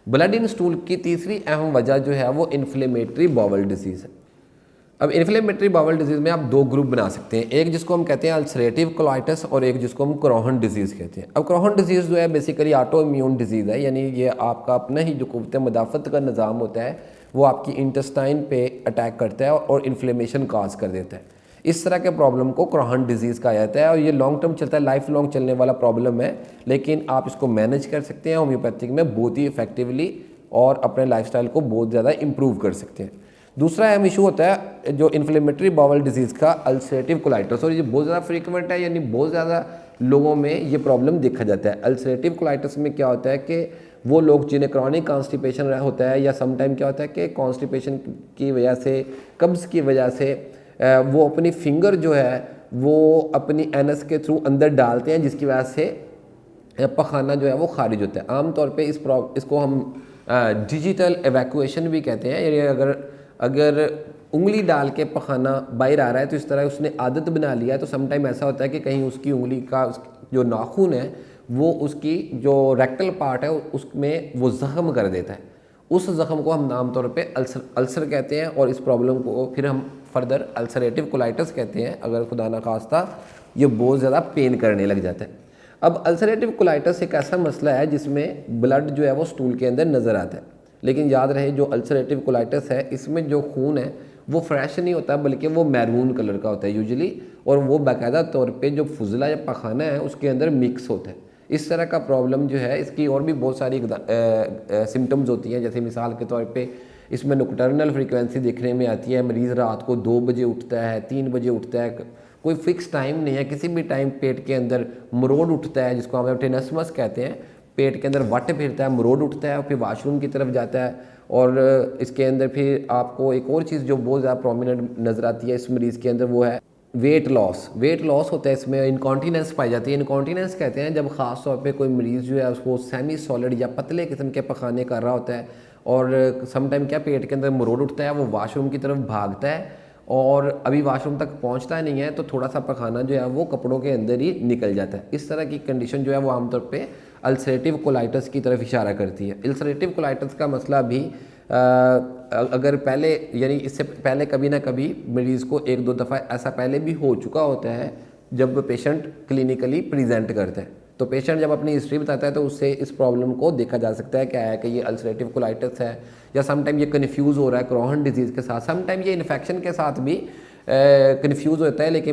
Blood in stool की तीसरी अहम वजह जो है वो इन्फ्लेमेटरी बाउल डिजीज़ है। अब इन्फ्लेमेटरी बाउल डिजीज़ में आप दो ग्रुप बना सकते हैं, एक जिसको हम कहते हैं अल्सरेटिव कोलाइटिस और एक जिसको हम क्रोहन डिजीज़ कहते हैं। अब क्रोहन डिजीज़ जो है बेसिकली ऑटो इम्यून डिजीज़ है, यानी ये आपका अपना ही जो क़ुव्वत मदाफ़त का निज़ाम होता है वो आपकी इंटेस्टाइन पे अटैक करता है और इन्फ्लेमेशन काज कर देता है। इस तरह के प्रॉब्लम को क्रोहन डिजीज़ कहा जाता है और ये लॉन्ग टर्म चलता है, लाइफ लॉन्ग चलने वाला प्रॉब्लम है, लेकिन आप इसको मैनेज कर सकते हैं होम्योपैथिक में बहुत ही इफेक्टिवली और अपने लाइफस्टाइल को बहुत ज़्यादा इंप्रूव कर सकते हैं। दूसरा अहम इशू होता है जो इन्फ्लेमेटरी बाउल डिजीज़ का अल्सरेटिव कोलाइटिस, और ये बहुत ज़्यादा फ्रीक्वेंट है, यानी बहुत ज़्यादा लोगों में ये प्रॉब्लम देखा जाता है। अल्सरेटिव कोलाइटिस में क्या होता है कि वो लोग जिन्हें क्रॉनिक कॉन्स्टिपेशन होता है या समटाइम क्या होता है कि कॉन्स्टिपेशन की वजह से, कब्ज़ की वजह से वो अपनी फिंगर जो है वो अपनी एनस के थ्रू अंदर डालते हैं, जिसकी वजह से पखाना जो है वो खारिज होता है। आमतौर पे इसको हम डिजिटल एवैक्यूएशन भी कहते हैं, यानी अगर उंगली डाल के पखाना बाहर आ रहा है तो इस तरह उसने आदत बना लिया है, तो समटाइम ऐसा होता है कि कहीं उसकी उंगली का जो नाखून है वो उसकी जो रेक्टल पार्ट है उसमें वो ज़ख्म कर देता है। उस ज़ख्म को हम आमतौर पे अल्सर कहते हैं और इस प्रॉब्लम को फिर हम फर्दर अल्सरेटिव कोलाइटिस कहते हैं, अगर खुदा न खास्ता ये बहुत ज़्यादा पेन करने लग जाता है। अब अल्सरेटिव कोलाइटिस एक ऐसा मसला है जिसमें ब्लड जो है वो स्टूल के अंदर नज़र आता है, लेकिन याद रहे जो अल्सरेटिव कोलाइटिस है इसमें जो खून है वो फ्रेश नहीं होता बल्कि वो मैरून कलर का होता है यूजुअली, और वो बाकायदा तौर पे जो फुजला या पखाना है उसके अंदर मिक्स होता है। इस तरह का प्रॉब्लम जो है इसकी और भी बहुत सारी सिम्टम्स होती हैं, जैसे मिसाल के तौर पे इसमें नॉकटर्नल फ्रीक्वेंसी देखने में आती है, मरीज़ रात को 2 बजे उठता है, 3 बजे उठता है, कोई फिक्स टाइम नहीं है, किसी भी टाइम पेट के अंदर मरोड़ उठता है जिसको हम टेनसमस कहते हैं, पेट के अंदर वट फिरता है, मरोड़ उठता है और फिर वाशरूम की तरफ जाता है। और इसके अंदर फिर आपको एक और चीज़ जो बहुत ज़्यादा प्रोमिनेंट नज़र आती है इस मरीज़ के अंदर वो है वेट लॉस होता है, इसमें इनकॉन्टीनेंस पाई जाती है। इनकॉन्टीनेंस कहते हैं जब ख़ास तौर पे कोई मरीज़ जो है उसको सेमी सॉलिड या पतले किस्म के पखाने कर रहा होता है और समटाइम क्या पेट के अंदर मरोड़ उठता है, वो वाशरूम की तरफ भागता है और अभी वाशरूम तक पहुंचता नहीं है तो थोड़ा सा पखाना जो है वो कपड़ों के अंदर ही निकल जाता है। इस तरह की कंडीशन जो है वो आमतौर पे अल्सरेटिव कोलाइटिस की तरफ इशारा करती है। अल्सरेटिव कोलाइटिस का मसला भी अगर पहले यानी इससे पहले कभी ना कभी मरीज़ को 1-2 दफ़ा ऐसा पहले भी हो चुका होता है जब पेशेंट क्लिनिकली प्रेजेंट करता है, तो पेशेंट जब अपनी हिस्ट्री बताता है तो उससे इस प्रॉब्लम को देखा जा सकता है क्या है कि ये अल्सरेटिव कोलाइटिस है या समटाइम ये कन्फ्यूज़ हो रहा है क्रोहन डिजीज़ के साथ, समटाइम ये इन्फेक्शन के साथ भी कन्फ्यूज़ होता है। लेकिन